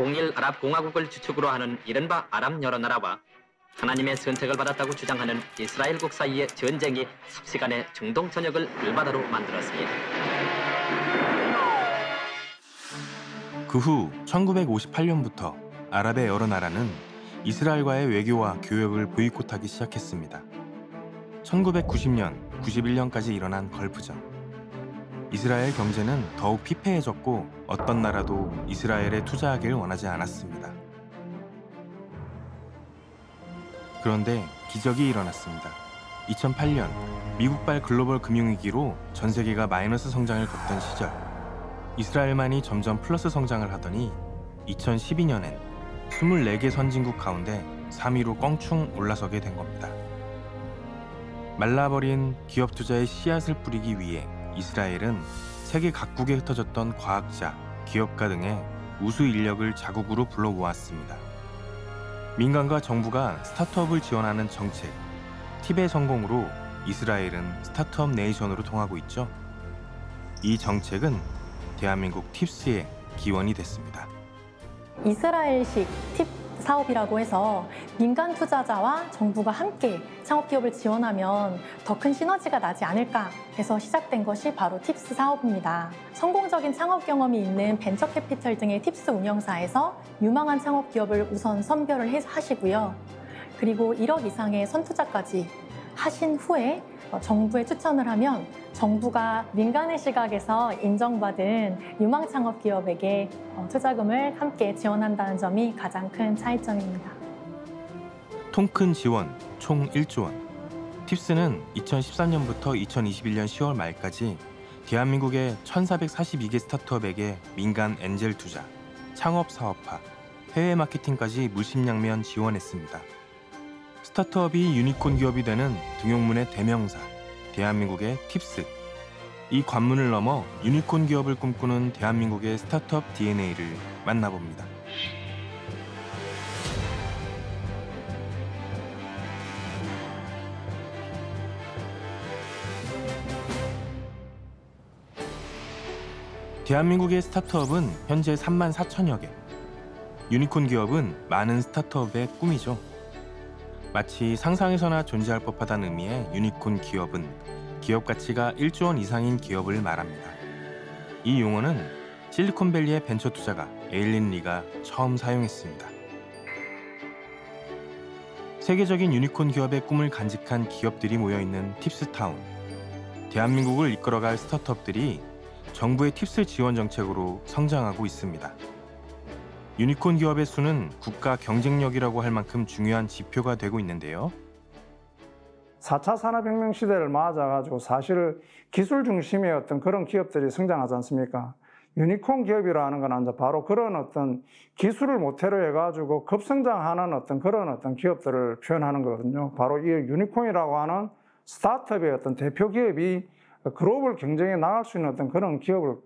통일 아랍공화국을 주축으로 하는 이른바 아랍 여러 나라와 하나님의 선택을 받았다고 주장하는 이스라엘국 사이의 전쟁이 삽시간에 중동 전역을 불바다로 만들었습니다. 그 후 1958년부터 아랍의 여러 나라는 이스라엘과의 외교와 교역을 보이콧하기 시작했습니다. 1990년, 91년까지 일어난 걸프전. 이스라엘 경제는 더욱 피폐해졌고 어떤 나라도 이스라엘에 투자하길 원하지 않았습니다. 그런데 기적이 일어났습니다. 2008년 미국발 글로벌 금융위기로 전 세계가 마이너스 성장을 걷던 시절, 이스라엘만이 점점 플러스 성장을 하더니 2012년엔 24개 선진국 가운데 3위로 껑충 올라서게 된 겁니다. 말라버린 기업 투자의 씨앗을 뿌리기 위해 이스라엘은 세계 각국에 흩어졌던 과학자, 기업가 등의 우수 인력을 자국으로 불러 모았습니다. 민간과 정부가 스타트업을 지원하는 정책, 팁의 성공으로 이스라엘은 스타트업 네이션으로 통하고 있죠. 이 정책은 대한민국 팁스의 기원이 됐습니다. 이스라엘식 팁 사업이라고 해서 민간 투자자와 정부가 함께 창업기업을 지원하면 더 큰 시너지가 나지 않을까 해서 시작된 것이 바로 팁스 사업입니다. 성공적인 창업 경험이 있는 벤처캐피털 등의 팁스 운영사에서 유망한 창업기업을 우선 선별을 하시고요. 그리고 1억 이상의 선투자까지 하신 후에 정부에 추천을 하면 정부가 민간의 시각에서 인정받은 유망 창업 기업에게 투자금을 함께 지원한다는 점이 가장 큰 차이점입니다. 통큰 지원 총 1조 원. 팁스는 2013년부터 2021년 10월 말까지 대한민국의 1,442개 스타트업에게 민간 엔젤 투자, 창업 사업화, 해외 마케팅까지 물심양면 지원했습니다. 스타트업이 유니콘 기업이 되는 등용문의 대명사, 대한민국의 팁스. 이 관문을 넘어 유니콘 기업을 꿈꾸는 대한민국의 스타트업 DNA를 만나봅니다. 대한민국의 스타트업은 현재 3만 4천여 개. 유니콘 기업은 많은 스타트업의 꿈이죠. 마치 상상에서나 존재할 법하다는 의미의 유니콘 기업은 기업 가치가 1조 원 이상인 기업을 말합니다. 이 용어는 실리콘밸리의 벤처 투자가 에일린 리가 처음 사용했습니다. 세계적인 유니콘 기업의 꿈을 간직한 기업들이 모여있는 팁스타운. 대한민국을 이끌어갈 스타트업들이 정부의 팁스 지원 정책으로 성장하고 있습니다. 유니콘 기업의 수는 국가 경쟁력이라고 할 만큼 중요한 지표가 되고 있는데요. 4차 산업혁명 시대를 맞아가지고 사실 기술 중심의 어떤 그런 기업들이 성장하지 않습니까? 유니콘 기업이라는 건 이제 바로 그런 어떤 기술을 모태로 해가지고 급성장하는 어떤 그런 어떤 기업들을 표현하는 거거든요. 바로 이 유니콘이라고 하는 스타트업의 어떤 대표 기업이 글로벌 경쟁에 나갈 수 있는 어떤 그런 기업을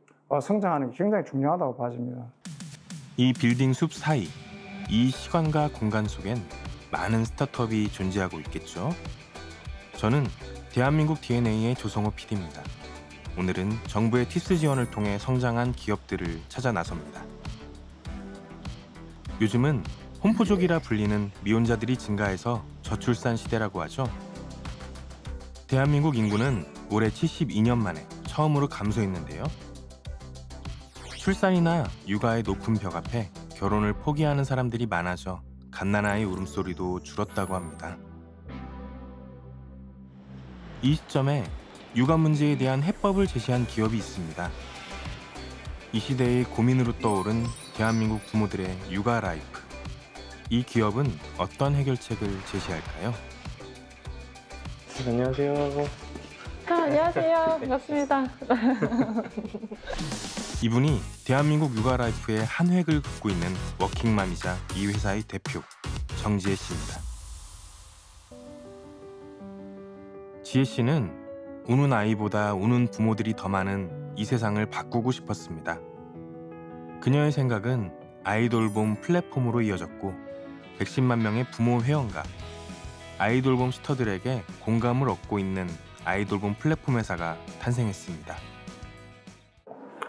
성장하는 게 굉장히 중요하다고 봐집니다. 이 빌딩 숲 사이, 이 시간과 공간 속엔 많은 스타트업이 존재하고 있겠죠. 저는 대한민국 DNA의 조성호 PD입니다. 오늘은 정부의 팁스 지원을 통해 성장한 기업들을 찾아 나섭니다. 요즘은 혼포족이라 불리는 미혼자들이 증가해서 저출산 시대라고 하죠. 대한민국 인구는 올해 72년 만에 처음으로 감소했는데요. 출산이나 육아의 높은 벽 앞에 결혼을 포기하는 사람들이 많아져 갓난아이 울음소리도 줄었다고 합니다. 이 시점에 육아 문제에 대한 해법을 제시한 기업이 있습니다. 이 시대의 고민으로 떠오른 대한민국 부모들의 육아 라이프. 이 기업은 어떤 해결책을 제시할까요? 안녕하세요. 안녕하세요. 반갑습니다. 이분이 대한민국 육아 라이프의 한 획을 긋고 있는 워킹맘이자 이 회사의 대표, 정지혜 씨입니다. 지혜 씨는 우는 아이보다 우는 부모들이 더 많은 이 세상을 바꾸고 싶었습니다. 그녀의 생각은 아이돌봄 플랫폼으로 이어졌고 110만 명의 부모 회원과 아이돌봄 슈터들에게 공감을 얻고 있는 아이돌봄 플랫폼 회사가 탄생했습니다.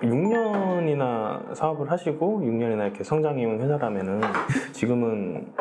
6년이나 사업을 하시고 6년이나 이렇게 성장해온 회사라면은 지금은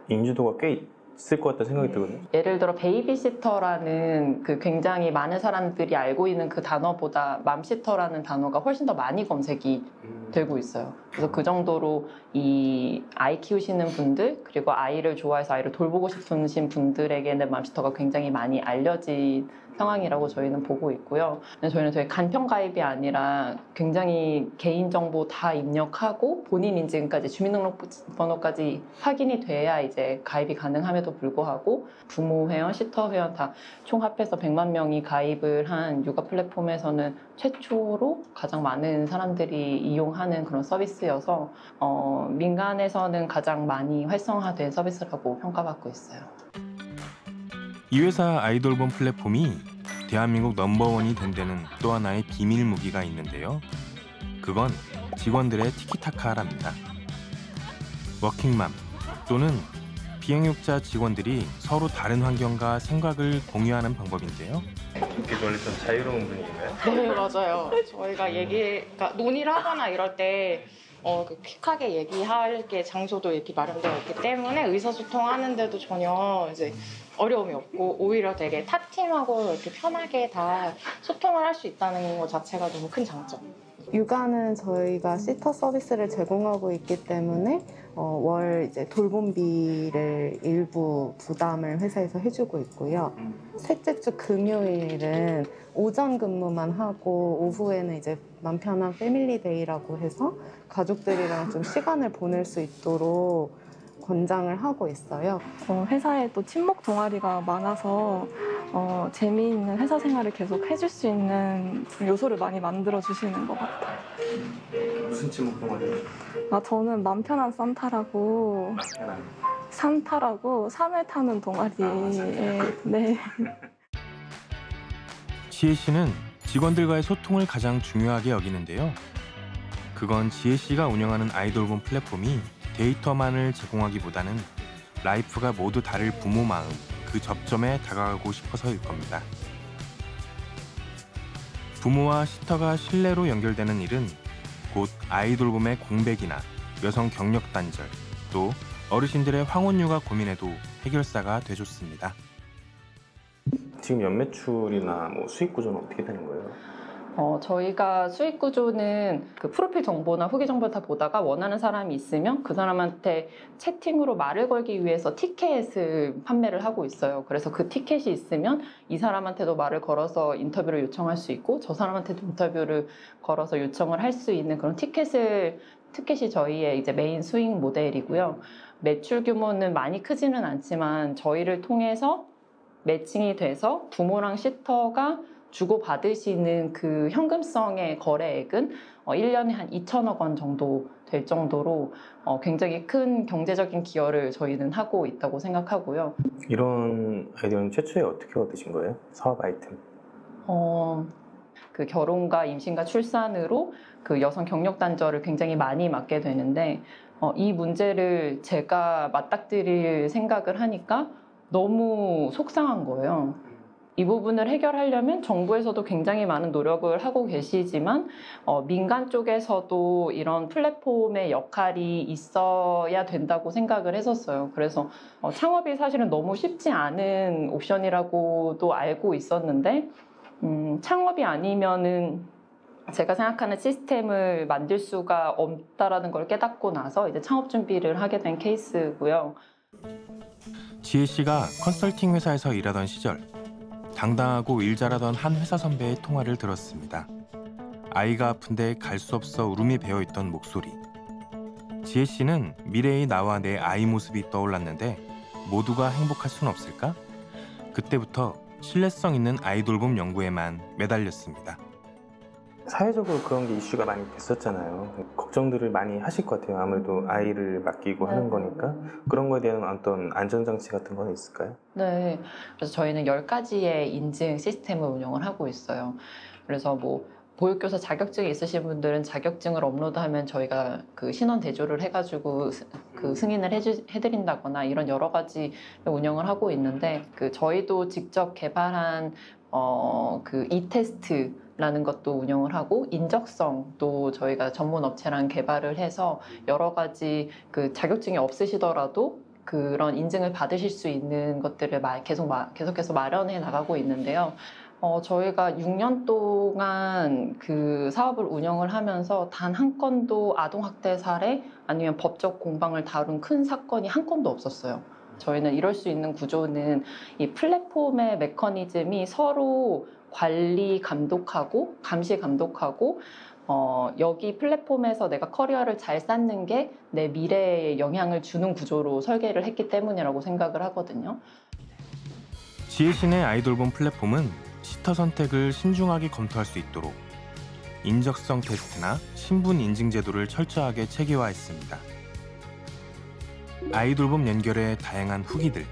인지도가 꽤 있을 것 같다는 생각이 들거든요. 예를 들어 베이비시터라는 그 굉장히 많은 사람들이 알고 있는 그 단어보다 맘시터라는 단어가 훨씬 더 많이 검색이 되고 있어요. 그래서 그 정도로 이 아이 키우시는 분들, 그리고 아이를 좋아해서 아이를 돌보고 싶으신 분들에게는 맘시터가 굉장히 많이 알려진 상황이라고 저희는 보고 있고요. 저희는 되게 간편 가입이 아니라 굉장히 개인정보 다 입력하고 본인 인증까지, 주민등록번호까지 확인이 돼야 이제 가입이 가능함에도 불구하고 부모 회원, 시터 회원 다 총 합해서 100만 명이 가입을 한 육아 플랫폼에서는 최초로 가장 많은 사람들이 이용하는 그런 서비스여서 민간에서는 가장 많이 활성화된 서비스라고 평가받고 있어요. 이 회사 아이돌봄 플랫폼이 대한민국 넘버원이 된 데는 또 하나의 비밀 무기가 있는데요. 그건 직원들의 티키타카랍니다. 워킹맘 또는 비행육자 직원들이 서로 다른 환경과 생각을 공유하는 방법인데요. 이게 원래 좀 자유로운 분위기인가요? 네, 맞아요. 저희가 그러니까 논의를 하거나 이럴 때 퀵하게 얘기할 게 장소도 이렇게 마련되어 있기 때문에 의사소통하는데도 전혀 이제 어려움이 없고, 오히려 되게 타 팀하고 이렇게 편하게 다 소통을 할 수 있다는 것 자체가 너무 큰 장점. 육아는 저희가 시터 서비스를 제공하고 있기 때문에 월 이제 돌봄비를 일부 부담을 회사에서 해주고 있고요. 셋째 주 금요일은 오전 근무만 하고 오후에는 이제 맘 편한 패밀리데이라고 해서 가족들이랑 좀 시간을 보낼 수 있도록 권장을 하고 있어요. 회사에 또 친목 동아리가 많아서 재미있는 회사 생활을 계속 해줄 수 있는 요소를 많이 만들어 주시는 것 같아요. 무슨 친목 동아리요? 저는 맘 편한 산타라고, 산타라고 산을 타는 동아리에 네. 지혜 씨는 직원들과의 소통을 가장 중요하게 여기는데요. 그건 지혜 씨가 운영하는 아이돌봄 플랫폼이 데이터만을 제공하기보다는 라이프가 모두 다를 부모 마음, 그 접점에 다가가고 싶어서일 겁니다. 부모와 시터가 신뢰로 연결되는 일은 곧 아이돌봄의 공백이나 여성 경력 단절, 또 어르신들의 황혼육아 고민에도 해결사가 돼줬습니다. 지금 연매출이나 수익 구조는 어떻게 되는 거예요? 저희가 수익 구조는 그 프로필 정보나 후기 정보를 다 보다가 원하는 사람이 있으면 그 사람한테 채팅으로 말을 걸기 위해서 티켓을 판매를 하고 있어요. 그래서 그 티켓이 있으면 이 사람한테도 말을 걸어서 인터뷰를 요청할 수 있고, 저 사람한테도 인터뷰를 걸어서 요청을 할 수 있는 그런 티켓이 저희의 이제 메인 수익 모델이고요. 매출 규모는 많이 크지는 않지만 저희를 통해서 매칭이 돼서 부모랑 시터가 주고받으시는 그 현금성의 거래액은 1년에 한 2천억 원 정도 될 정도로 굉장히 큰 경제적인 기여를 저희는 하고 있다고 생각하고요. 이런 아이디어는 최초에 어떻게 얻으신 거예요? 사업 아이템? 그 결혼과 임신과 출산으로 그 여성 경력 단절을 굉장히 많이 맡게 되는데, 이 문제를 제가 맞닥뜨릴 생각을 하니까 너무 속상한 거예요. 이 부분을 해결하려면 정부에서도 굉장히 많은 노력을 하고 계시지만 민간 쪽에서도 이런 플랫폼의 역할이 있어야 된다고 생각을 했었어요. 그래서 창업이 사실은 너무 쉽지 않은 옵션이라고도 알고 있었는데, 창업이 아니면은 제가 생각하는 시스템을 만들 수가 없다라는 걸 깨닫고 나서 이제 창업 준비를 하게 된 케이스고요. 지혜 씨가 컨설팅 회사에서 일하던 시절 당당하고 일 잘하던 한 회사 선배의 통화를 들었습니다. 아이가 아픈데 갈 수 없어 울음이 배어있던 목소리. 지혜 씨는 미래의 나와 내 아이 모습이 떠올랐는데 모두가 행복할 순 없을까? 그때부터 신뢰성 있는 아이돌봄 연구에만 매달렸습니다. 사회적으로 그런 게 이슈가 많이 됐었잖아요. 걱정들을 많이 하실 것 같아요. 아무래도 아이를 맡기고 하는 거니까. 그런 거에 대한 어떤 안전장치 같은 건 있을까요? 네, 그래서 저희는 10가지의 인증 시스템을 운영을 하고 있어요. 그래서 보육교사 자격증이 있으신 분들은 자격증을 업로드하면 저희가 그 신원 대조를 해가지고 그 승인을 해드린다거나 이런 여러 가지 운영을 하고 있는데, 그 저희도 직접 개발한 그 이테스트 라는 것도 운영을 하고 인적성도 저희가 전문 업체랑 개발을 해서 여러 가지 그 자격증이 없으시더라도 그런 인증을 받으실 수 있는 것들을 계속해서 마련해 나가고 있는데요. 저희가 6년 동안 그 사업을 운영을 하면서 단 한 건도 아동학대 사례 아니면 법적 공방을 다룬 큰 사건이 한 건도 없었어요. 저희는 이럴 수 있는 구조는 이 플랫폼의 메커니즘이 서로 관리 감독하고 감시 감독하고 여기 플랫폼에서 내가 커리어를 잘 쌓는 게 내 미래에 영향을 주는 구조로 설계를 했기 때문이라고 생각을 하거든요. 지혜신의 아이돌봄 플랫폼은 시터 선택을 신중하게 검토할 수 있도록 인적성 테스트나 신분 인증 제도를 철저하게 체계화했습니다. 아이돌봄 연결의 다양한 후기들,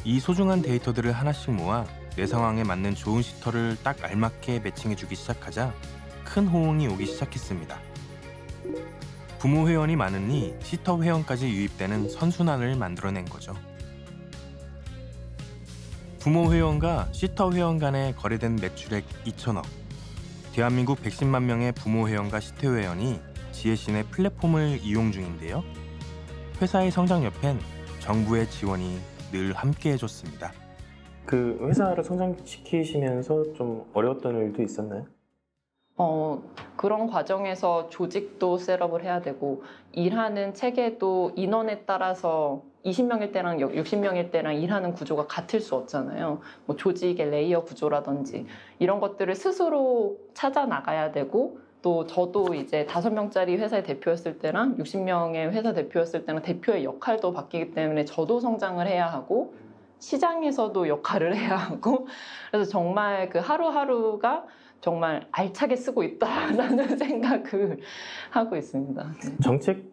이 소중한 데이터들을 하나씩 모아 내 상황에 맞는 좋은 시터를 딱 알맞게 매칭해주기 시작하자 큰 호응이 오기 시작했습니다. 부모 회원이 많으니 시터 회원까지 유입되는 선순환을 만들어낸 거죠. 부모 회원과 시터 회원 간에 거래된 매출액 2천억. 대한민국 110만 명의 부모 회원과 시터 회원이 지혜신의 플랫폼을 이용 중인데요. 회사의 성장 옆엔 정부의 지원이 늘 함께 해줬습니다. 그 회사를 성장시키시면서 좀 어려웠던 일도 있었나요? 그런 과정에서 조직도 셋업을 해야 되고 일하는 체계도 인원에 따라서 20명일 때랑 60명일 때랑 일하는 구조가 같을 수 없잖아요. 뭐 조직의 레이어 구조라든지 이런 것들을 스스로 찾아 나가야 되고 또 저도 이제 5명짜리 회사의 대표였을 때랑 60명의 회사 대표였을 때랑 대표의 역할도 바뀌기 때문에 저도 성장을 해야 하고 시장에서도 역할을 해야 하고 그래서 정말 그 하루하루가 정말 알차게 쓰고 있다라는 생각을 하고 있습니다. 정책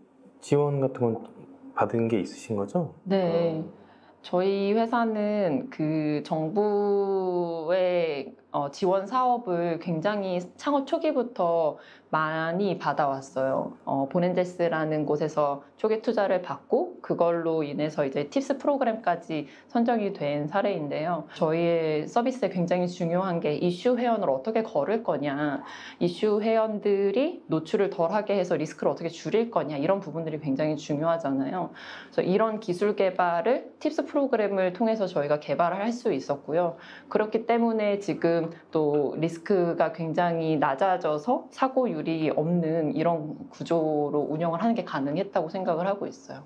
지원 같은 건 받은 게 있으신 거죠? 네. 저희 회사는 그 정부의 지원 사업을 굉장히 창업 초기부터 많이 받아왔어요. 보넨제스라는 곳에서 초기 투자를 받고 그걸로 인해서 이제 팁스 프로그램까지 선정이 된 사례인데요. 저희의 서비스에 굉장히 중요한 게 이슈 회원을 어떻게 걸을 거냐, 이슈 회원들이 노출을 덜하게 해서 리스크를 어떻게 줄일 거냐 이런 부분들이 굉장히 중요하잖아요. 그래서 이런 기술 개발을 팁스 프로그램을 통해서 저희가 개발을 할 수 있었고요. 그렇기 때문에 지금 또 리스크가 굉장히 낮아져서 사고율이 없는 이런 구조로 운영을 하는 게 가능했다고 생각을 하고 있어요.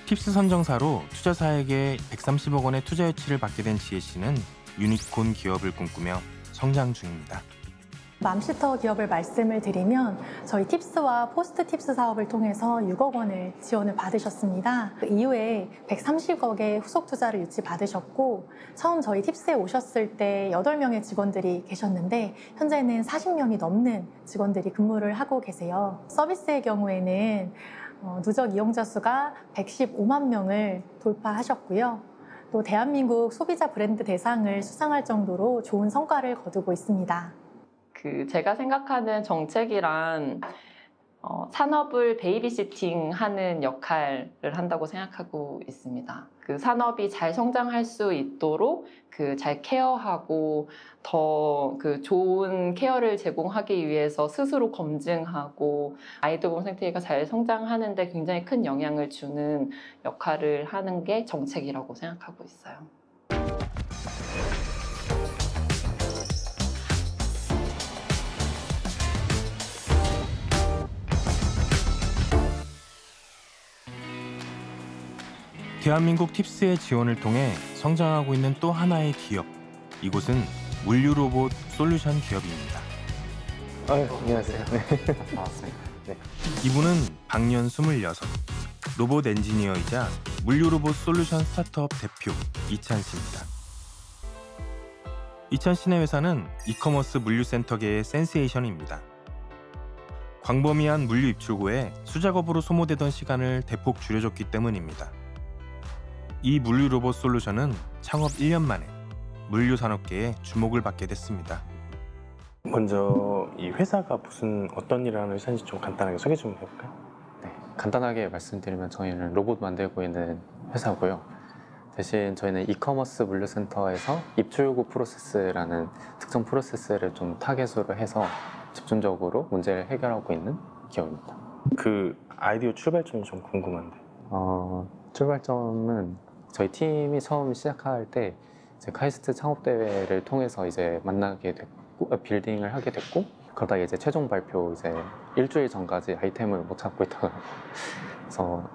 팁스 선정사로 투자사에게 130억 원의 투자 유치를 받게 된 지혜씨는 유니콘 기업을 꿈꾸며 성장 중입니다. 맘시터 기업을 말씀을 드리면 저희 팁스와 포스트 팁스 사업을 통해서 6억 원을 지원을 받으셨습니다. 그 이후에 130억의 후속 투자를 유치받으셨고 처음 저희 팁스에 오셨을 때 8명의 직원들이 계셨는데 현재는 40명이 넘는 직원들이 근무를 하고 계세요. 서비스의 경우에는 누적 이용자 수가 115만 명을 돌파하셨고요. 또 대한민국 소비자 브랜드 대상을 수상할 정도로 좋은 성과를 거두고 있습니다. 제가 생각하는 정책이란 산업을 베이비시팅하는 역할을 한다고 생각하고 있습니다. 그 산업이 잘 성장할 수 있도록 잘 케어하고 더 좋은 케어를 제공하기 위해서 스스로 검증하고 아이돌봄 생태계가 잘 성장하는데 굉장히 큰 영향을 주는 역할을 하는 게 정책이라고 생각하고 있어요. 대한민국 팁스의 지원을 통해 성장하고 있는 또 하나의 기업. 이곳은 물류로봇 솔루션 기업입니다. 안녕하세요. 네. 반갑습니다. 네. 이분은 박년 26, 로봇 엔지니어이자 물류로봇 솔루션 스타트업 대표 이찬 씨입니다. 이찬 씨네 회사는 이커머스 물류센터계의 센세이션입니다. 광범위한 물류 입출고에 수작업으로 소모되던 시간을 대폭 줄여줬기 때문입니다. 이 물류 로봇 솔루션은 창업 1년 만에 물류 산업계에 주목을 받게 됐습니다. 먼저 이 회사가 어떤 일을 하는 회사인지 좀 간단하게 소개 좀 해볼까요? 네, 간단하게 말씀드리면 저희는 로봇 만들고 있는 회사고요. 대신 저희는 이커머스 물류센터에서 입출구 프로세스라는 특정 프로세스를 좀 타겟으로 해서 집중적으로 문제를 해결하고 있는 기업입니다. 그 아이디어 출발점이 좀 궁금한데. 출발점은 저희 팀이 처음 시작할 때 이제 카이스트 창업대회를 통해서 이제 만나게 됐고, 빌딩을 하게 됐고, 그러다 이제 최종 발표 이제 일주일 전까지 아이템을 못 찾고 있다가 그래서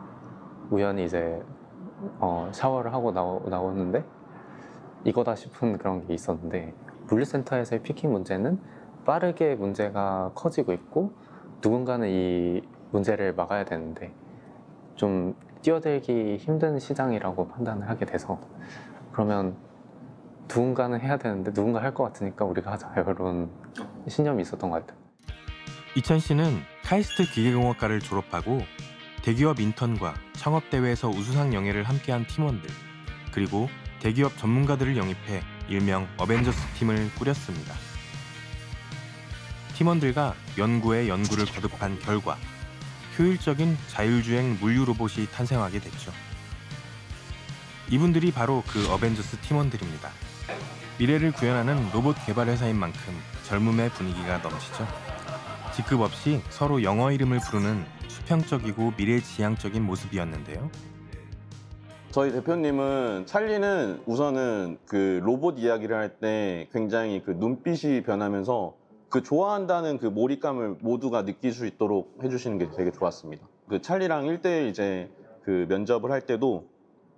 우연히 이제 샤워를 하고 나오는데 이거다 싶은 그런 게 있었는데, 물류센터에서의 피킹 문제는 빠르게 문제가 커지고 있고 누군가는 이 문제를 막아야 되는데 좀 뛰어들기 힘든 시장이라고 판단을 하게 돼서, 그러면 누군가는 해야 되는데 누군가 할 것 같으니까 우리가 하자, 이런 신념이 있었던 것 같아요. 이찬 씨는 카이스트 기계공학과를 졸업하고 대기업 인턴과 창업대회에서 우수상 영예를 함께한 팀원들, 그리고 대기업 전문가들을 영입해 일명 어벤져스 팀을 꾸렸습니다. 팀원들과 연구에 연구를 거듭한 결과 효율적인 자율주행 물류 로봇이 탄생하게 됐죠. 이분들이 바로 그 어벤져스 팀원들입니다. 미래를 구현하는 로봇 개발 회사인 만큼 젊음의 분위기가 넘치죠. 직급 없이 서로 영어 이름을 부르는 수평적이고 미래지향적인 모습이었는데요. 저희 대표님은, 찰리는 우선은 그 로봇 이야기를 할 때 굉장히 그 눈빛이 변하면서 그 좋아한다는 그 몰입감을 모두가 느낄 수 있도록 해주시는 게 되게 좋았습니다. 그 찰리랑 1대1 이제 그 면접을 할 때도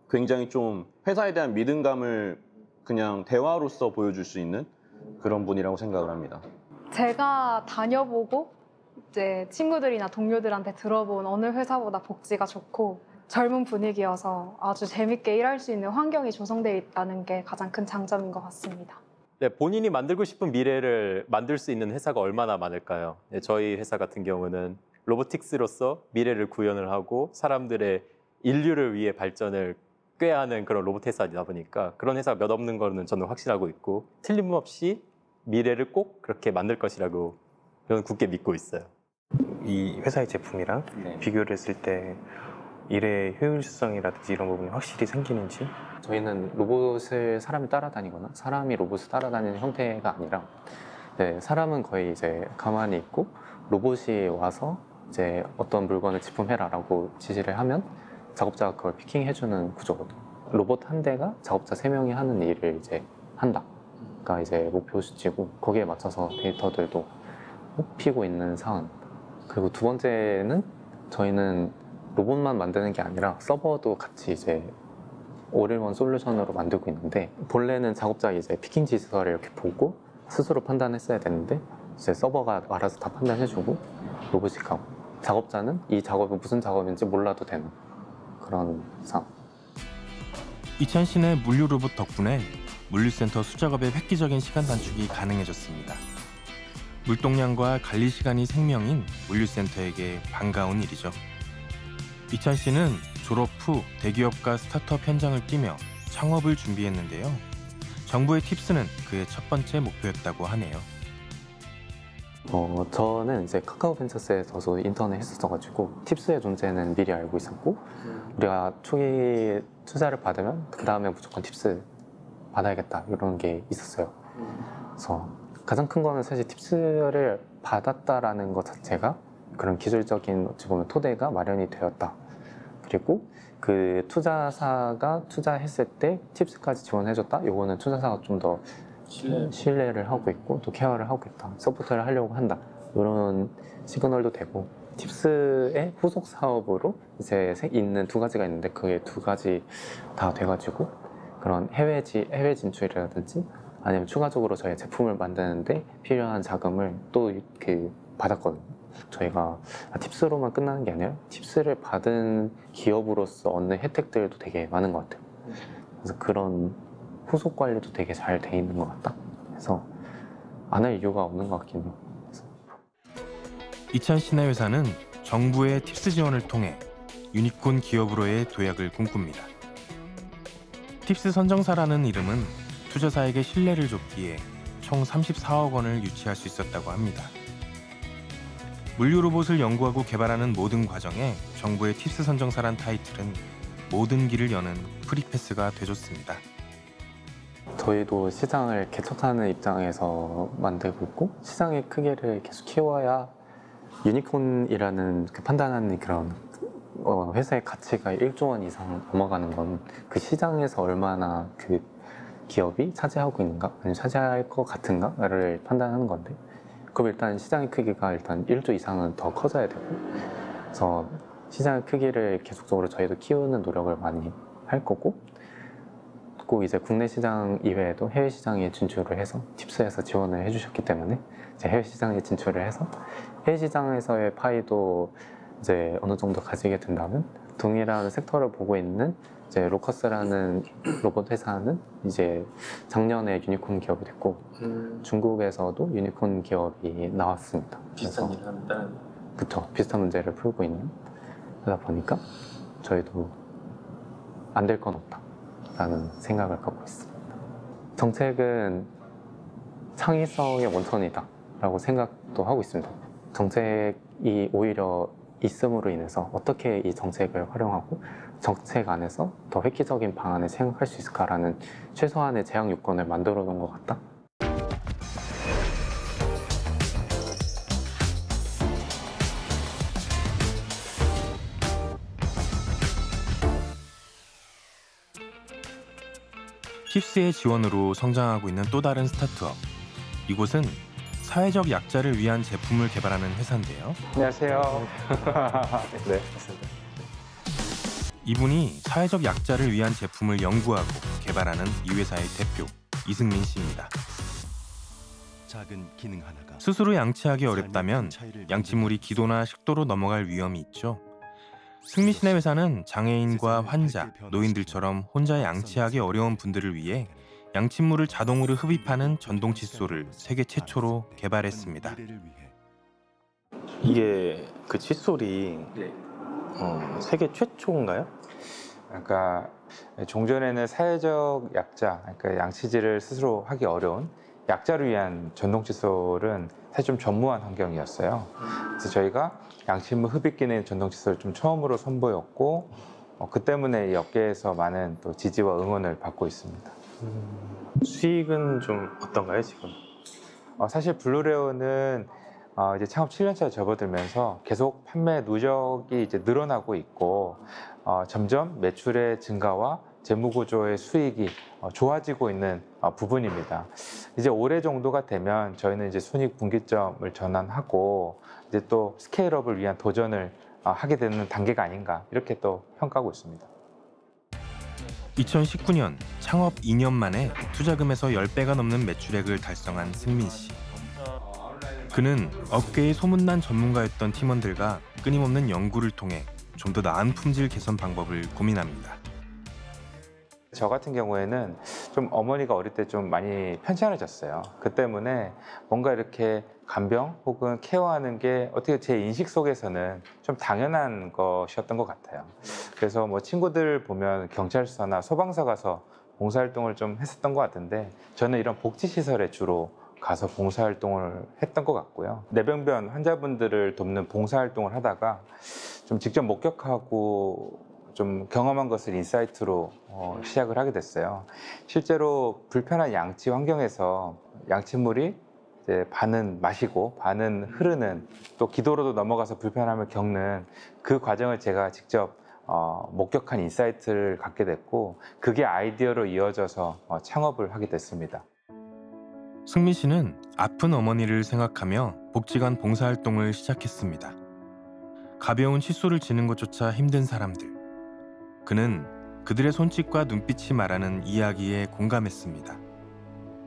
굉장히 좀 회사에 대한 믿음감을 그냥 대화로서 보여줄 수 있는 그런 분이라고 생각을 합니다. 제가 다녀보고 이제 친구들이나 동료들한테 들어본 어느 회사보다 복지가 좋고 젊은 분위기여서 아주 재밌게 일할 수 있는 환경이 조성되어 있다는 게 가장 큰 장점인 것 같습니다. 네, 본인이 만들고 싶은 미래를 만들 수 있는 회사가 얼마나 많을까요? 네, 저희 회사 같은 경우는 로보틱스로서 미래를 구현을 하고 사람들의 인류를 위해 발전을 꾀하는 그런 로봇 회사이다 보니까 그런 회사가 몇 없는 거는 저는 확신하고 있고, 틀림없이 미래를 꼭 그렇게 만들 것이라고 저는 굳게 믿고 있어요. 이 회사의 제품이랑 비교를 했을 때 일의 효율성이라든지 이런 부분이 확실히 생기는지? 저희는 로봇을 사람이 따라다니거나 사람이 로봇을 따라다니는 형태가 아니라, 네, 사람은 거의 이제 가만히 있고 로봇이 와서 이제 어떤 물건을 집품해라라고 지시를 하면 작업자가 그걸 피킹해주는 구조거든요. 로봇 한 대가 작업자 3명이 하는 일을 이제 한다가 이제 목표 수치고, 거기에 맞춰서 데이터들도 뽑히고 있는 상황. 그리고 두 번째는 저희는 로봇만 만드는 게 아니라 서버도 같이 이제 올인원 솔루션으로 만들고 있는데, 본래는 작업자가 이제 피킹 지시서를 이렇게 보고 스스로 판단했어야 되는데 이제 서버가 알아서 다 판단해주고 로봇이 가고, 작업자는 이 작업이 무슨 작업인지 몰라도 되는 그런 상황. 이찬 씨네 물류 로봇 덕분에 물류센터 수작업의 획기적인 시간 단축이 가능해졌습니다. 물동량과 관리 시간이 생명인 물류센터에게 반가운 일이죠. 이찬 씨는 졸업 후 대기업과 스타트업 현장을 뛰며 창업을 준비했는데요. 정부의 팁스는 그의 첫 번째 목표였다고 하네요. 저는 이제 카카오벤처스에서도 인턴을 했었어가지고 팁스의 존재는 미리 알고 있었고, 우리가 초기 투자를 받으면 그 다음에 무조건 팁스 받아야겠다 이런 게 있었어요. 그래서 가장 큰 거는 사실 팁스를 받았다라는 것 자체가 그런 기술적인 어찌 보면 토대가 마련이 되었다. 그리고 그 투자사가 투자했을 때 팁스까지 지원해줬다. 이거는 투자사가 좀 더 신뢰를 하고 있고 또 케어를 하고 있다. 서포트를 하려고 한다. 이런 시그널도 되고, 팁스의 후속 사업으로 이제 있는 두 가지가 있는데 그게 두 가지 다 돼가지고 그런 해외 진출이라든지 아니면 추가적으로 저희 제품을 만드는데 필요한 자금을 또 그 받았거든요. 저희가 팁스로만 끝나는 게 아니라 팁스를 받은 기업으로서 얻는 혜택들도 되게 많은 것 같아요. 그래서 그런 후속 관리도 되게 잘 돼 있는 것 같다. 그래서 안 할 이유가 없는 것 같긴 해요. 이찬 씨네 회사는 정부의 팁스 지원을 통해 유니콘 기업으로의 도약을 꿈꿉니다. 팁스 선정사라는 이름은 투자사에게 신뢰를 줬기에 총 34억 원을 유치할 수 있었다고 합니다. 물류 로봇을 연구하고 개발하는 모든 과정에 정부의 팁스 선정사란 타이틀은 모든 길을 여는 프리패스가 돼줬습니다. 저희도 시장을 개척하는 입장에서 만들고 있고 시장의 크기를 계속 키워야 유니콘이라는 그 판단하는 그런 회사의 가치가 1조 원 이상 넘어가는 건 그 시장에서 얼마나 그 기업이 차지하고 있는가 아니면 차지할 것 같은가를 판단하는 건데 그럼 일단 시장의 크기가 일단 1조 이상은 더 커져야 되고 그래서 시장의 크기를 계속적으로 저희도 키우는 노력을 많이 할 거고 꼭 이제 국내 시장 이외에도 해외 시장에 진출을 해서 팁스에서 지원을 해주셨기 때문에 이제 해외 시장에 진출을 해서 해외 시장에서의 파이도 이제 어느 정도 가지게 된다면 동일한 섹터를 보고 있는 이제 로커스라는 로봇 회사는 이제 작년에 유니콘 기업이 됐고 중국에서도 유니콘 기업이 나왔습니다. 비슷한 일을 한다는. 그렇죠. 비슷한 문제를 풀고 있는 그러다 보니까 저희도 안 될 건 없다라는 생각을 갖고 있습니다. 정책은 창의성의 원천이다라고 생각도 하고 있습니다. 정책이 오히려 있음으로 인해서 어떻게 이 정책을 활용하고 정책 안에서 더 획기적인 방안을 생각할 수 있을까라는 최소한의 제약 요건을 만들어 놓은 것 같다. 팁스의 지원으로 성장하고 있는 또 다른 스타트업. 이곳은 사회적 약자를 위한 제품을 개발하는 회사인데요. 안녕하세요. 네, 맞습니다. 이분이 사회적 약자를 위한 제품을 연구하고 개발하는 이 회사의 대표 이승민 씨입니다. 작은 기능 하나가 스스로 양치하기 어렵다면 양치물이 기도나 식도로 넘어갈 위험이 있죠. 승민 씨네 회사는 장애인과 환자, 노인들처럼 혼자 양치하기 어려운 분들을 위해 양치물을 자동으로 흡입하는 전동 칫솔을 세계 최초로 개발했습니다. 이게 그 칫솔이 세계 최초인가요? 그러니까 종전에는 사회적 약자, 그러니까 양치질을 스스로 하기 어려운 약자를 위한 전동 칫솔은 사실 좀 전무한 환경이었어요. 그래서 저희가 양치물 흡입 기능 전동 칫솔을 좀 처음으로 선보였고 그 때문에 이 업계에서 많은 또 지지와 응원을 받고 있습니다. 수익은 좀 어떤가요 지금? 사실 블루레오는 이제 창업 7년차 접어들면서 계속 판매 누적이 이제 늘어나고 있고 점점 매출의 증가와 재무구조의 수익이 좋아지고 있는 부분입니다. 이제 올해 정도가 되면 저희는 이제 손익분기점을 전환하고 이제 또 스케일업을 위한 도전을 하게 되는 단계가 아닌가 이렇게 또 평가하고 있습니다. 2019년 창업 2년 만에 투자금에서 10배가 넘는 매출액을 달성한 승민 씨. 그는 업계의 소문난 전문가였던 팀원들과 끊임없는 연구를 통해 좀 더 나은 품질 개선 방법을 고민합니다. 저 같은 경우에는 좀 어머니가 어릴 때 좀 많이 편찮으셨어요. 그 때문에 뭔가 이렇게 간병 혹은 케어하는 게 어떻게 제 인식 속에서는 좀 당연한 것이었던 것 같아요. 그래서 뭐 친구들 보면 경찰서나 소방서 가서 봉사활동을 좀 했었던 것 같은데 저는 이런 복지시설에 주로 가서 봉사활동을 했던 것 같고요. 뇌병변 환자분들을 돕는 봉사활동을 하다가 좀 직접 목격하고 좀 경험한 것을 인사이트로 시작을 하게 됐어요. 실제로 불편한 양치 환경에서 양치물이 이제 반은 마시고 반은 흐르는 또 기도로도 넘어가서 불편함을 겪는 그 과정을 제가 직접 목격한 인사이트를 갖게 됐고 그게 아이디어로 이어져서 창업을 하게 됐습니다. 승민 씨는 아픈 어머니를 생각하며 복지관 봉사활동을 시작했습니다. 가벼운 칫솔을 쥐는 것조차 힘든 사람들. 그는 그들의 손짓과 눈빛이 말하는 이야기에 공감했습니다.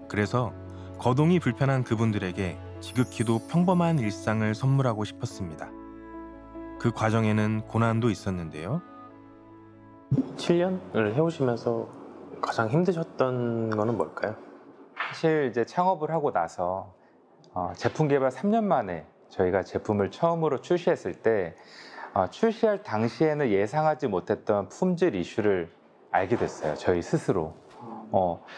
그래서 거동이 불편한 그분들에게 지극히도 평범한 일상을 선물하고 싶었습니다. 그 과정에는 고난도 있었는데요. 7년을 해오시면서 가장 힘드셨던 거는 뭘까요? 사실 이제 창업을 하고 나서 제품 개발 3년 만에 저희가 제품을 처음으로 출시했을 때 출시할 당시에는 예상하지 못했던 품질 이슈를 알게 됐어요. 저희 스스로.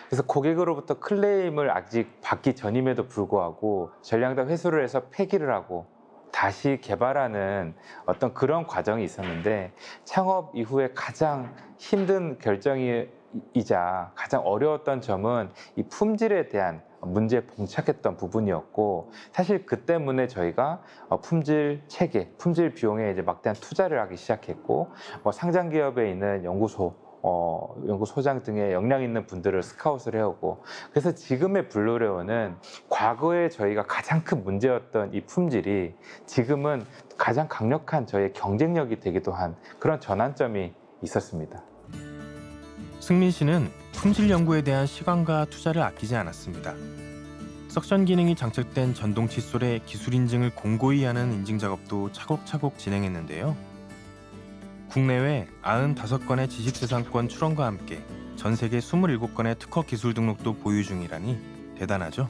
그래서 고객으로부터 클레임을 아직 받기 전임에도 불구하고 전량당 회수를 해서 폐기를 하고 다시 개발하는 어떤 그런 과정이 있었는데 창업 이후에 가장 힘든 결정이자 가장 어려웠던 점은 이 품질에 대한 문제에 봉착했던 부분이었고 사실 그 때문에 저희가 품질 체계, 품질 비용에 이제 막대한 투자를 하기 시작했고 상장 기업에 있는 연구소장 등의 역량 있는 분들을 스카웃을 해오고 그래서 지금의 블루레오는 과거에 저희가 가장 큰 문제였던 이 품질이 지금은 가장 강력한 저희의 경쟁력이 되기도 한 그런 전환점이 있었습니다. 승민 씨는 품질 연구에 대한 시간과 투자를 아끼지 않았습니다. 석션 기능이 장착된 전동 칫솔의 기술 인증을 공고히 하는 인증 작업도 차곡차곡 진행했는데요. 국내외 95건의 지식재산권 출원과 함께 전 세계 27건의 특허 기술 등록도 보유 중이라니 대단하죠.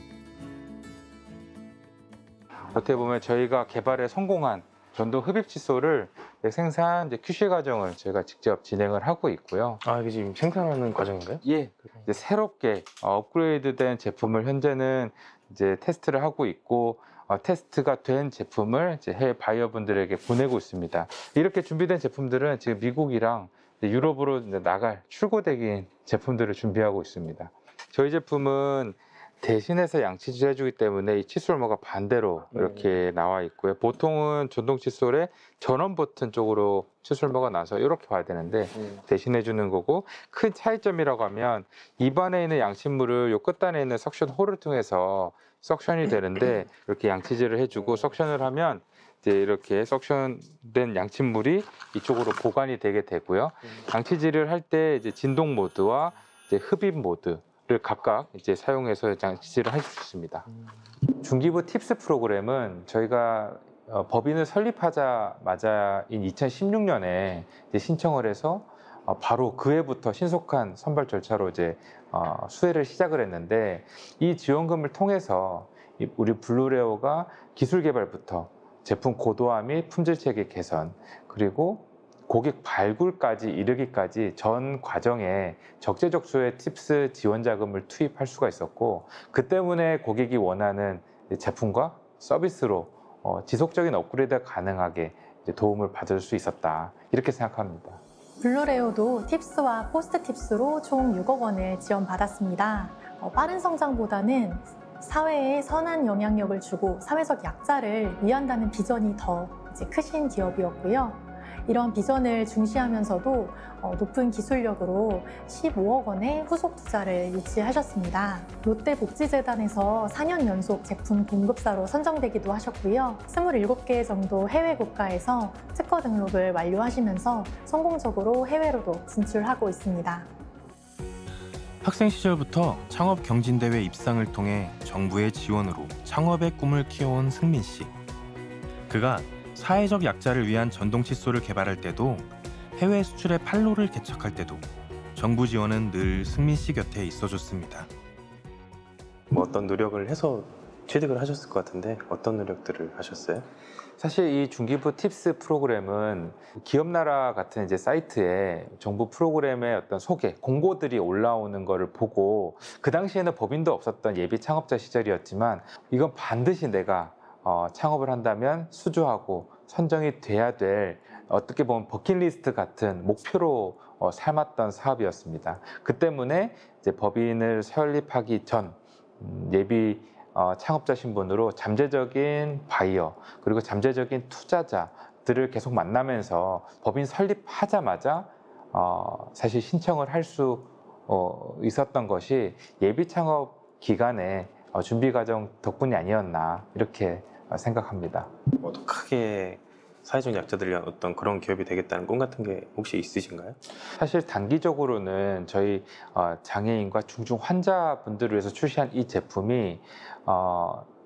어떻게 보면 저희가 개발에 성공한 전동 흡입 칫솔을 생산 QC 과정을 저희가 직접 진행을 하고 있고요. 아, 이게 지금 생산하는 과정인가요? 예, 이제 새롭게 업그레이드된 제품을 현재는 이제 테스트를 하고 있고 테스트가 된 제품을 이제 해외 바이어분들에게 보내고 있습니다. 이렇게 준비된 제품들은 지금 미국이랑 유럽으로 이제 나갈 출고되긴 제품들을 준비하고 있습니다. 저희 제품은 대신해서 양치질을 해주기 때문에 이 칫솔모가 반대로 이렇게 나와 있고요. 보통은 전동 칫솔의 전원 버튼 쪽으로 칫솔모가 나서 이렇게 봐야 되는데 대신해 주는 거고 큰 차이점이라고 하면 입안에 있는 양치물을 요 끝단에 있는 석션 홀을 통해서 석션이 되는데 이렇게 양치질을 해주고 석션을 하면 이제 이렇게 석션된 양치물이 이쪽으로 보관이 되게 되고요. 양치질을 할 때 이제 진동 모드와 이제 흡입 모드 를 각각 이제 사용해서 양치질을 할 수 있습니다. 중기부 팁스 프로그램은 저희가 법인을 설립하자마자인 2016년에 이제 신청을 해서 바로 그 해부터 신속한 선발 절차로 이제 수혜를 시작을 했는데 이 지원금을 통해서 우리 블루레오가 기술 개발부터 제품 고도화 및 품질 체계 개선 그리고 고객 발굴까지 이르기까지 전 과정에 적재적소의 팁스 지원 자금을 투입할 수가 있었고 그 때문에 고객이 원하는 제품과 서비스로 지속적인 업그레이드가 가능하게 도움을 받을 수 있었다 이렇게 생각합니다. 블루레오도 팁스와 포스트 팁스로 총 6억 원을 지원받았습니다. 빠른 성장보다는 사회에 선한 영향력을 주고 사회적 약자를 위한다는 비전이 더 크신 기업이었고요. 이런 비전을 중시하면서도 높은 기술력으로 15억 원의 후속 투자를 유치하셨습니다. 롯데복지재단에서 4년 연속 제품 공급사로 선정되기도 하셨고요. 27개 정도 해외 국가에서 특허 등록을 완료하시면서 성공적으로 해외로도 진출하고 있습니다. 학생 시절부터 창업 경진대회 입상을 통해 정부의 지원으로 창업의 꿈을 키워온 승민 씨. 그가 사회적 약자를 위한 전동 칫솔을 개발할 때도 해외 수출의 판로를 개척할 때도 정부 지원은 늘 승민 씨 곁에 있어줬습니다. 뭐 어떤 노력을 해서 취득을 하셨을 것 같은데 어떤 노력들을 하셨어요? 사실 이 중기부 팁스 프로그램은 기업나라 같은 이제 사이트에 정부 프로그램의 어떤 소개, 공고들이 올라오는 거를 보고 그 당시에는 법인도 없었던 예비 창업자 시절이었지만 이건 반드시 내가 창업을 한다면 수주하고 선정이 돼야 될 어떻게 보면 버킷리스트 같은 목표로 삼았던 사업이었습니다. 그 때문에 이제 법인을 설립하기 전 예비 창업자 신분으로 잠재적인 바이어 그리고 잠재적인 투자자들을 계속 만나면서 법인 설립하자마자 사실 신청을 할 수 있었던 것이 예비 창업 기간에 준비 과정 덕분이 아니었나 이렇게 생각합니다. 더 크게 사회적 약자들을 위한 어떤 그런 기업이 되겠다는 꿈 같은 게 혹시 있으신가요? 사실 단기적으로는 저희 장애인과 중증 환자분들을 위해서 출시한 이 제품이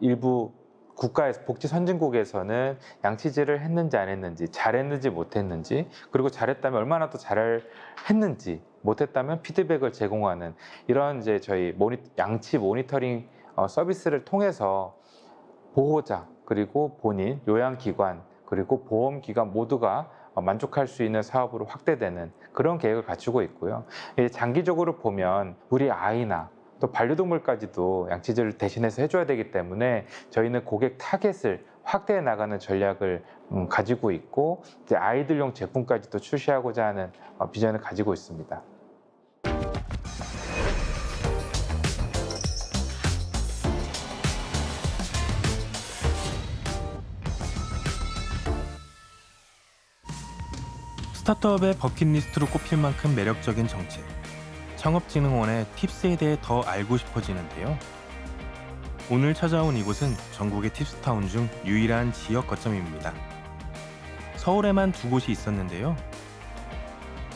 일부 국가에서 복지 선진국에서는 양치질을 했는지 안 했는지 잘했는지 못했는지 그리고 잘했다면 얼마나 더 잘했는지 못했다면 피드백을 제공하는 이런 이제 저희 양치 모니터링 서비스를 통해서 보호자 그리고 본인 요양기관 그리고 보험기관 모두가 만족할 수 있는 사업으로 확대되는 그런 계획을 갖추고 있고요. 장기적으로 보면 우리 아이나 또 반려동물까지도 양치질을 대신해서 해줘야 되기 때문에 저희는 고객 타겟을 확대해 나가는 전략을 가지고 있고 이제 아이들용 제품까지도 출시하고자 하는 비전을 가지고 있습니다. 스타트업의 버킷리스트로 꼽힐 만큼 매력적인 정책. 창업진흥원의 팁스에 대해 더 알고 싶어지는데요. 오늘 찾아온 이곳은 전국의 팁스타운 중 유일한 지역 거점입니다. 서울에만 2곳이 있었는데요.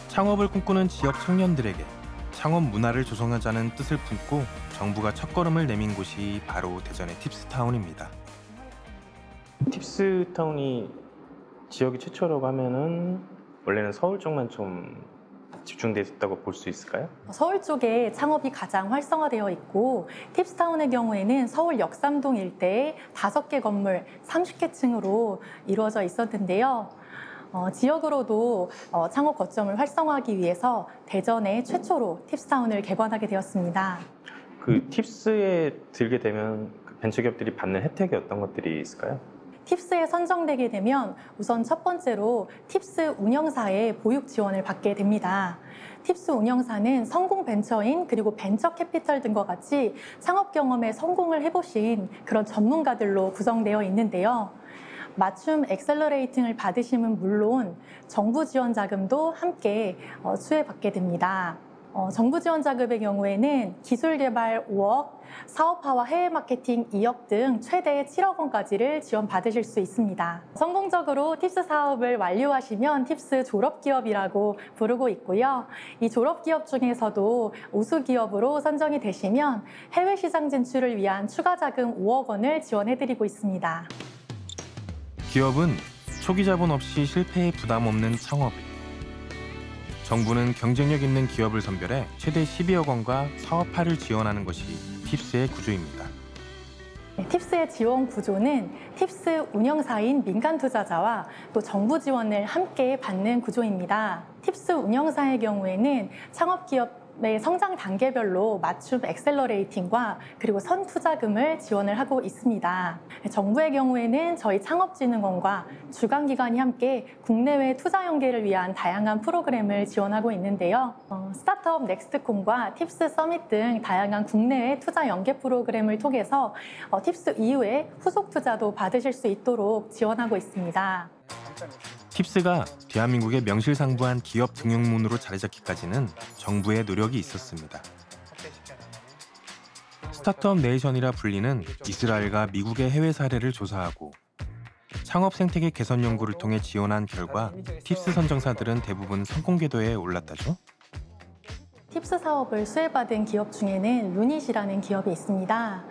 창업을 꿈꾸는 지역 청년들에게 창업 문화를 조성하자는 뜻을 품고 정부가 첫걸음을 내민 곳이 바로 대전의 팁스타운입니다. 팁스타운이 지역이 최초라고 하면은 원래는 서울 쪽만 좀 집중돼 있었다고 볼 수 있을까요? 서울 쪽에 창업이 가장 활성화되어 있고 팁스타운의 경우에는 서울 역삼동 일대에 5개 건물 30개 층으로 이루어져 있었는데요. 지역으로도 창업 거점을 활성화하기 위해서 대전에 최초로 팁스타운을 개관하게 되었습니다. 그 팁스에 들게 되면 벤처기업들이 받는 혜택이 어떤 것들이 있을까요? 팁스에 선정되게 되면 우선 첫 번째로 팁스 운영사의 보육 지원을 받게 됩니다. 팁스 운영사는 성공 벤처인 그리고 벤처 캐피털 등과 같이 창업 경험에 성공을 해보신 그런 전문가들로 구성되어 있는데요. 맞춤 엑셀러레이팅을 받으시면 물론 정부 지원 자금도 함께 수혜받게 됩니다. 정부 지원 자금의 경우에는 기술 개발 5억, 사업화와 해외 마케팅 2억 등 최대 7억 원까지를 지원받으실 수 있습니다. 성공적으로 팁스 사업을 완료하시면 팁스 졸업기업이라고 부르고 있고요. 이 졸업기업 중에서도 우수기업으로 선정이 되시면 해외 시장 진출을 위한 추가 자금 5억 원을 지원해드리고 있습니다. 기업은 초기 자본 없이 실패에 부담 없는 창업을, 정부는 경쟁력 있는 기업을 선별해 최대 12억 원과 사업화를 지원하는 것이 팁스의 구조입니다. 팁스의 지원 구조는 팁스 운영사인 민간 투자자와 또 정부 지원을 함께 받는 구조입니다. 팁스 운영사의 경우에는 창업기업의 성장 단계별로 맞춤 엑셀러레이팅과 그리고 선투자금을 지원을 하고 있습니다. 정부의 경우에는 저희 창업진흥원과 주관기관이 함께 국내외 투자 연계를 위한 다양한 프로그램을 지원하고 있는데요. 스타트업 넥스트콤과 팁스 서밋 등 다양한 국내외 투자 연계 프로그램을 통해서 팁스 이후에 후속 투자도 받으실 수 있도록 지원하고 있습니다. 팁스가 대한민국의 명실상부한 기업 등용문으로 자리 잡기까지는 정부의 노력이 있었습니다. 스타트업 네이션이라 불리는 이스라엘과 미국의 해외 사례를 조사하고 창업 생태계 개선 연구를 통해 지원한 결과 팁스 선정사들은 대부분 성공 궤도에 올랐다죠. 팁스 사업을 수혜받은 기업 중에는 유닛이라는 기업이 있습니다.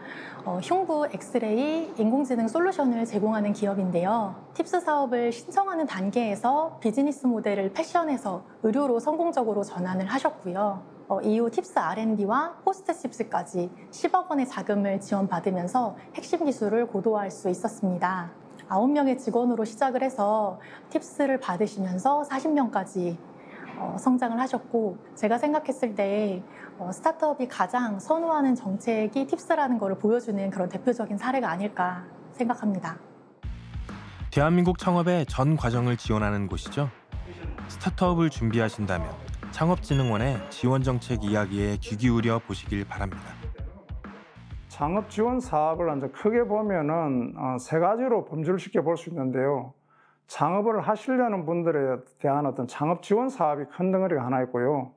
흉부 엑스레이 인공지능 솔루션을 제공하는 기업인데요. 팁스 사업을 신청하는 단계에서 비즈니스 모델을 패션에서 의료로 성공적으로 전환을 하셨고요. 이후 팁스 R&D와 포스트십스까지 10억 원의 자금을 지원받으면서 핵심 기술을 고도화할 수 있었습니다. 9명의 직원으로 시작을 해서 팁스를 받으시면서 40명까지 성장을 하셨고, 제가 생각했을 때 스타트업이 가장 선호하는 정책이 팁스라는 것을 보여주는 그런 대표적인 사례가 아닐까 생각합니다. 대한민국 창업의 전 과정을 지원하는 곳이죠. 스타트업을 준비하신다면 창업진흥원의 지원 정책 이야기에 귀 기울여 보시길 바랍니다. 창업 지원 사업을 이제 크게 보면은 3가지로 범주를 쉽게 볼 수 있는데요. 창업을 하시려는 분들에 대한 어떤 창업 지원 사업이 큰 덩어리가 하나 있고요.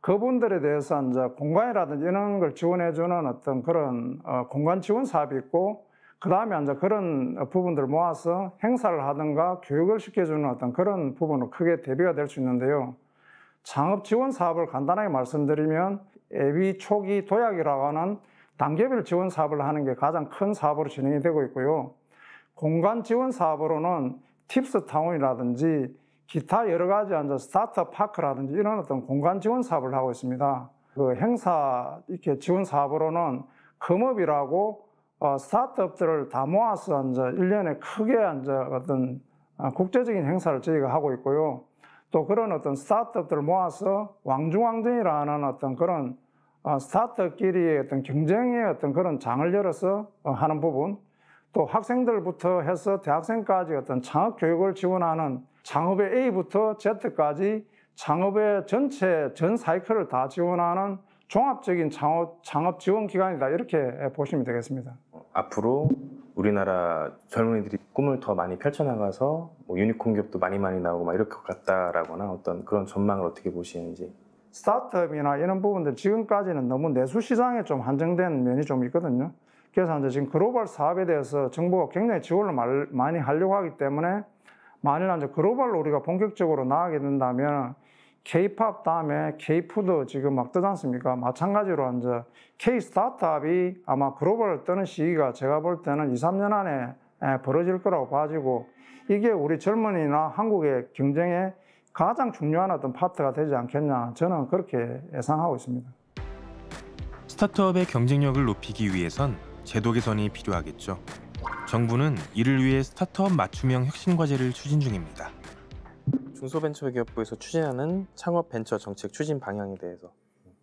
그분들에 대해서 이제 공간이라든지 이런 걸 지원해주는 어떤 그런 공간 지원 사업이 있고, 그 다음에 이제 그런 부분들을 모아서 행사를 하든가 교육을 시켜주는 어떤 그런 부분으로 크게 대비가 될 수 있는데요. 창업 지원 사업을 간단하게 말씀드리면 예비 초기 도약이라고 하는 단계별 지원 사업을 하는 게 가장 큰 사업으로 진행이 되고 있고요. 공간 지원 사업으로는 팁스 타운이라든지 기타 여러 가지 스타트업 파크라든지 이런 어떤 공간 지원 사업을 하고 있습니다. 그 행사 이렇게 지원 사업으로는 금업이라고 스타트업들을 다 모아서 1년에 크게 어떤 국제적인 행사를 저희가 하고 있고요. 또 그런 어떤 스타트업들을 모아서 왕중왕전이라는 어떤 그런 스타트업끼리의 어떤 경쟁의 어떤 그런 장을 열어서 하는 부분, 또 학생들부터 해서 대학생까지 어떤 창업 교육을 지원하는 창업의 A부터 Z까지 창업의 전체 전 사이클을 다 지원하는 종합적인 창업 지원 기관이다, 이렇게 보시면 되겠습니다. 앞으로 우리나라 젊은이들이 꿈을 더 많이 펼쳐나가서 뭐 유니콘 기업도 많이 나오고 막 이럴 것 같다라거나 어떤 그런 전망을 어떻게 보시는지. 스타트업이나 이런 부분들 지금까지는 너무 내수 시장에 좀 한정된 면이 좀 있거든요. 그래서 이제 지금 글로벌 사업에 대해서 정부가 굉장히 지원을 많이 하려고 하기 때문에 만일 이제 글로벌로 우리가 본격적으로 나가게 된다면 K-팝 다음에 K-푸드 지금 막 뜨지 않습니까? 마찬가지로 이제 K-스타트업이 아마 글로벌을 뜨는 시기가 제가 볼 때는 2, 3년 안에 벌어질 거라고 봐지고, 이게 우리 젊은이나 한국의 경쟁에 가장 중요한 어떤 파트가 되지 않겠냐, 저는 그렇게 예상하고 있습니다. 스타트업의 경쟁력을 높이기 위해선 제도 개선이 필요하겠죠. 정부는 이를 위해 스타트업 맞춤형 혁신 과제를 추진 중입니다. 중소벤처기업부에서 추진하는 창업 벤처 정책 추진 방향에 대해서.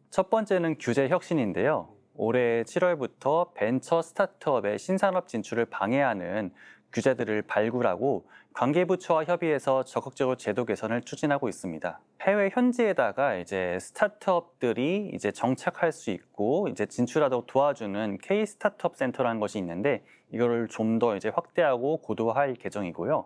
첫 번째는 규제 혁신인데요. 올해 7월부터 벤처 스타트업의 신산업 진출을 방해하는 규제들을 발굴하고 관계부처와 협의해서 적극적으로 제도 개선을 추진하고 있습니다. 해외 현지에다가 이제 스타트업들이 이제 정착할 수 있고 이제 진출하도록 도와주는 K 스타트업 센터라는 것이 있는데, 이거를 좀 더 이제 확대하고 고도화할 계정이고요.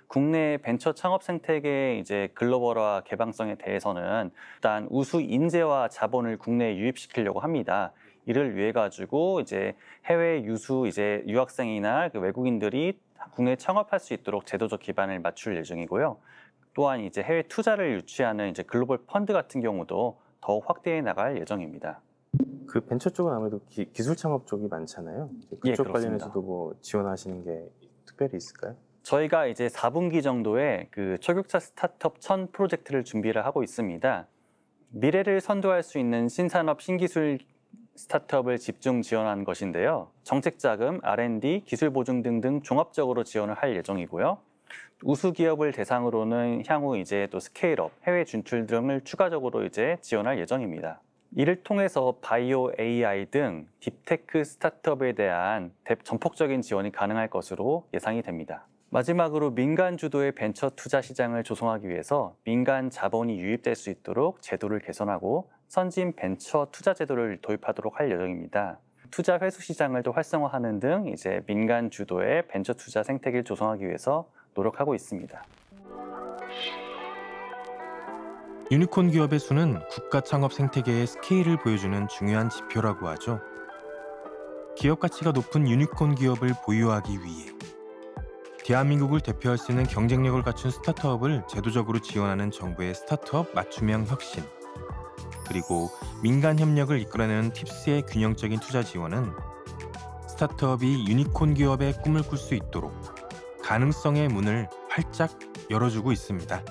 국내 벤처 창업 생태계의 이제 글로벌화 개방성에 대해서는 일단 우수 인재와 자본을 국내에 유입시키려고 합니다. 이를 위해 가지고 이제 해외 유수 이제 유학생이나 그 외국인들이 국내에 창업할 수 있도록 제도적 기반을 맞출 예정이고요. 또한 이제 해외 투자를 유치하는 이제 글로벌 펀드 같은 경우도 더욱 확대해 나갈 예정입니다. 그 벤처 쪽은 아무래도 기술 창업 쪽이 많잖아요. 그쪽 예, 관련해서도 뭐 지원하시는 게 특별히 있을까요? 저희가 이제 4분기 정도에 그 초격차 스타트업 1000 프로젝트를 준비를 하고 있습니다. 미래를 선도할 수 있는 신산업 신기술 스타트업을 집중 지원하는 것인데요. 정책 자금, R&D, 기술 보증 등등 종합적으로 지원을 할 예정이고요. 우수 기업을 대상으로는 향후 이제 또 스케일업, 해외 진출 등을 추가적으로 이제 지원할 예정입니다. 이를 통해서 바이오, AI 등 딥테크 스타트업에 대한 전폭적인 지원이 가능할 것으로 예상이 됩니다. 마지막으로 민간 주도의 벤처 투자 시장을 조성하기 위해서 민간 자본이 유입될 수 있도록 제도를 개선하고 선진 벤처 투자 제도를 도입하도록 할 예정입니다. 투자 회수 시장을 또 활성화하는 등 이제 민간 주도의 벤처 투자 생태계를 조성하기 위해서 노력하고 있습니다. 유니콘 기업의 수는 국가 창업 생태계의 스케일을 보여주는 중요한 지표라고 하죠. 기업 가치가 높은 유니콘 기업을 보유하기 위해 대한민국을 대표할 수 있는 경쟁력을 갖춘 스타트업을 제도적으로 지원하는 정부의 스타트업 맞춤형 혁신, 그리고 민간 협력을 이끌어내는 팁스의 균형적인 투자 지원은 스타트업이 유니콘 기업의 꿈을 꿀 수 있도록 가능성의 문을 활짝 열어주고 있습니다.